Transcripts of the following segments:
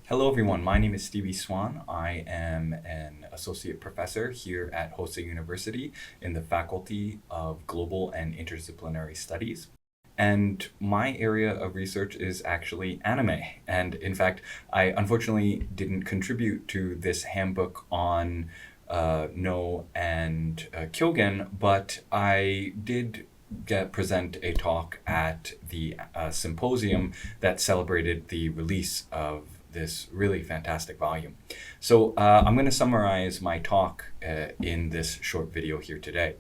Hello everyone, my name is Stevie SUAN. I am an associate professor here at Hosei University in the Faculty of Global and Interdisciplinary Studies. And my area of research is actually anime. And in fact, I unfortunately didn't contribute to this handbook on Nō and Kyōgen, but I did present a talk at the symposium that celebrated the release of this really fantastic volume. So I'm going to summarize my talk in this short video here today.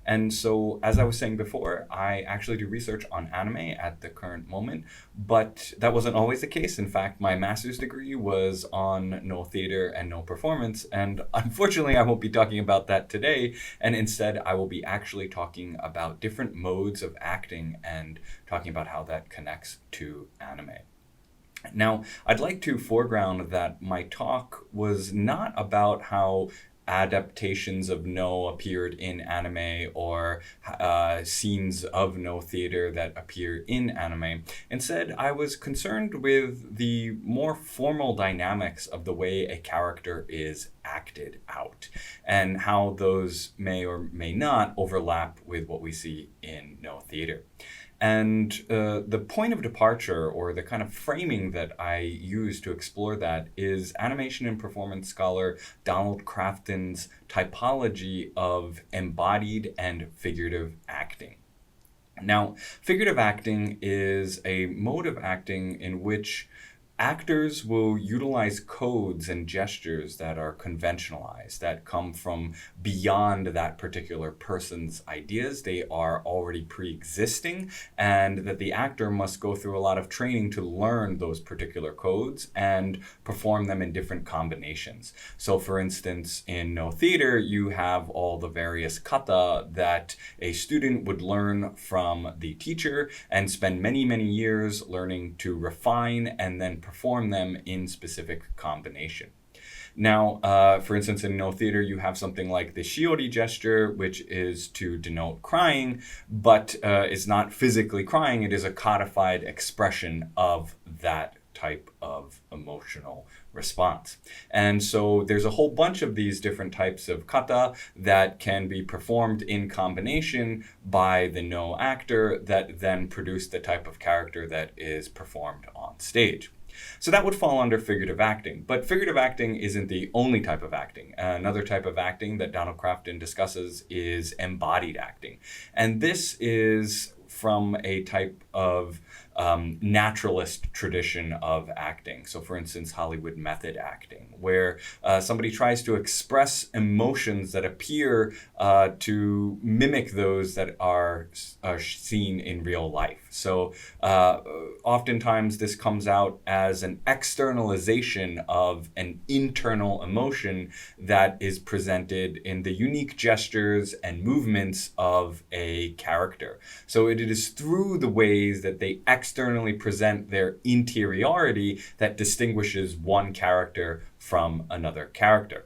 And so, as I was saying before, I actually do research on anime at the current moment, but that wasn't always the case. In fact, my master's degree was on Nō theater and Nō performance, and unfortunately I won't be talking about that today, and instead I will be actually talking about different modes of acting and talking about how that connects to anime. Now, I'd like to foreground that my talk was not about how adaptations of Nō appeared in anime or scenes of Nō theater that appear in anime. Instead, I was concerned with the more formal dynamics of the way a character is acted out and how those may or may not overlap with what we see in Nō theater. And the point of departure, or the kind of framing that I use to explore that, is animation and performance scholar Donald Crafton's typology of embodied and figurative acting. Now, figurative acting is a mode of acting in which actors will utilize codes and gestures that are conventionalized, that come from beyond that particular person's ideas. They are already pre-existing, and that the actor must go through a lot of training to learn those particular codes and perform them in different combinations. So for instance, in Nō theater, you have all the various kata that a student would learn from the teacher and spend many, many years learning to refine and then perform them in specific combination. Now, for instance, in Nō theater, you have something like the shiori gesture, which is to denote crying, but is not physically crying. It is a codified expression of that type of emotional response. And so there's a whole bunch of these different types of kata that can be performed in combination by the Nō actor that then produce the type of character that is performed on stage. So that would fall under figurative acting, but figurative acting isn't the only type of acting. Another type of acting that Donald Crafton discusses is embodied acting. And this is from a type of naturalist tradition of acting. So for instance, Hollywood method acting, where somebody tries to express emotions that appear to mimic those that are seen in real life. So oftentimes this comes out as an externalization of an internal emotion that is presented in the unique gestures and movements of a character. So it is through the ways that they externally present their interiority that distinguishes one character from another character.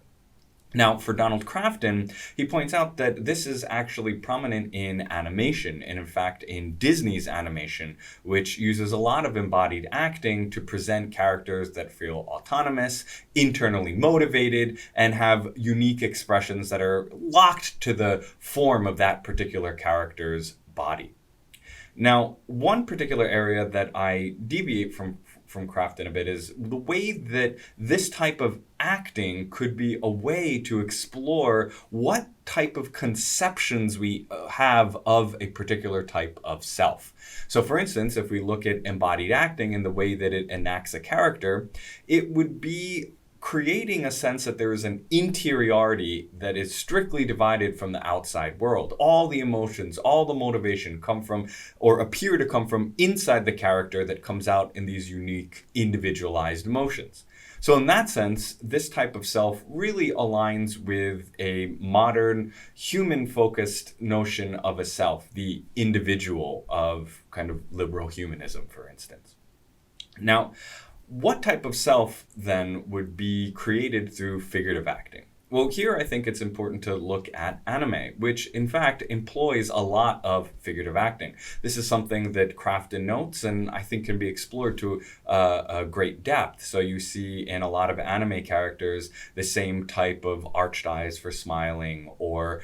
Now, for Donald Crafton, he points out that this is actually prominent in animation, and in fact in Disney's animation, which uses a lot of embodied acting to present characters that feel autonomous, internally motivated, and have unique expressions that are locked to the form of that particular character's body. Now, one particular area that I deviate from Crafton a bit is the way that this type of acting could be a way to explore what type of conceptions we have of a particular type of self. So for instance, if we look at embodied acting and the way that it enacts a character, it would be creating a sense that there is an interiority that is strictly divided from the outside world. All the emotions, all the motivation come from, or appear to come from, inside the character that comes out in these unique individualized emotions. So in that sense, this type of self really aligns with a modern human-focused notion of a self, the individual of kind of liberal humanism, for instance. Now, what type of self then would be created through figurative acting? Well, here I think it's important to look at anime, which in fact employs a lot of figurative acting. This is something that Crafton notes and I think can be explored to a great depth. So you see in a lot of anime characters the same type of arched eyes for smiling, or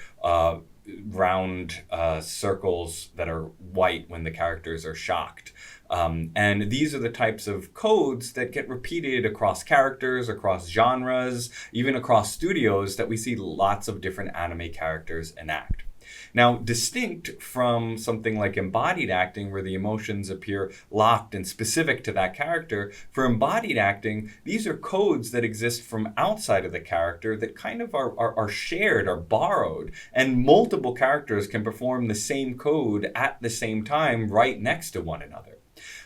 round circles that are white when the characters are shocked. And these are the types of codes that get repeated across characters, across genres, even across studios, that we see lots of different anime characters enact. Now, distinct from something like embodied acting, where the emotions appear locked and specific to that character, for embodied acting, these are codes that exist from outside of the character that kind of are shared, are borrowed, and multiple characters can perform the same code at the same time right next to one another.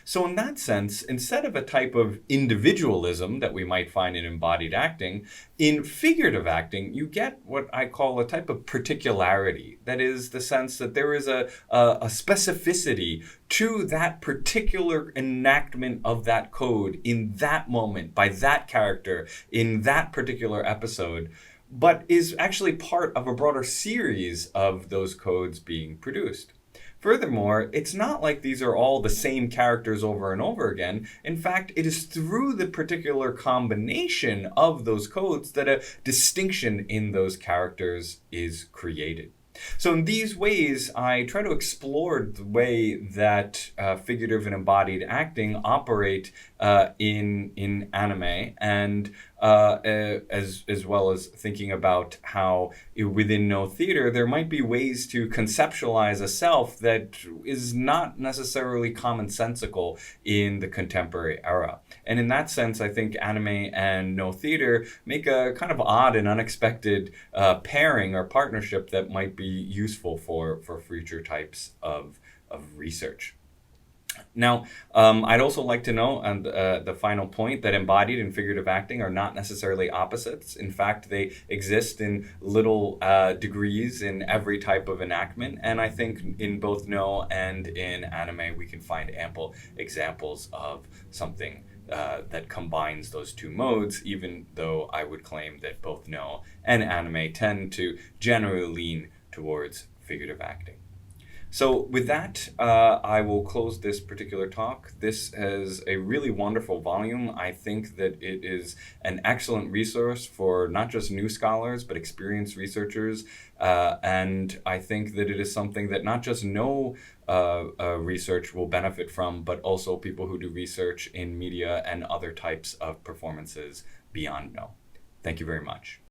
So in that sense, instead of a type of individualism that we might find in embodied acting, in figurative acting, you get what I call a type of particularity. That is the sense that there is a specificity to that particular enactment of that code in that moment, by that character, in that particular episode, but is actually part of a broader series of those codes being produced. Furthermore, it's not like these are all the same characters over and over again. In fact, it is through the particular combination of those codes that a distinction in those characters is created. So in these ways, I try to explore the way that figurative and embodied acting operate in anime, and as well as thinking about how within Nō theater there might be ways to conceptualize a self that is not necessarily commonsensical in the contemporary era. And in that sense, I think anime and Nō theater make a kind of odd and unexpected pairing or partnership that might be useful for future types of research. Now, I'd also like to note on the final point that embodied and figurative acting are not necessarily opposites. In fact, they exist in little degrees in every type of enactment. And I think in both Nō and in anime, we can find ample examples of something that combines those two modes, even though I would claim that both Nō and anime tend to generally lean towards figurative acting. So with that, I will close this particular talk. This is a really wonderful volume. I think that it is an excellent resource for not just new scholars, but experienced researchers. And I think that it is something that not just Nō research will benefit from, but also people who do research in media and other types of performances beyond Nō. Thank you very much.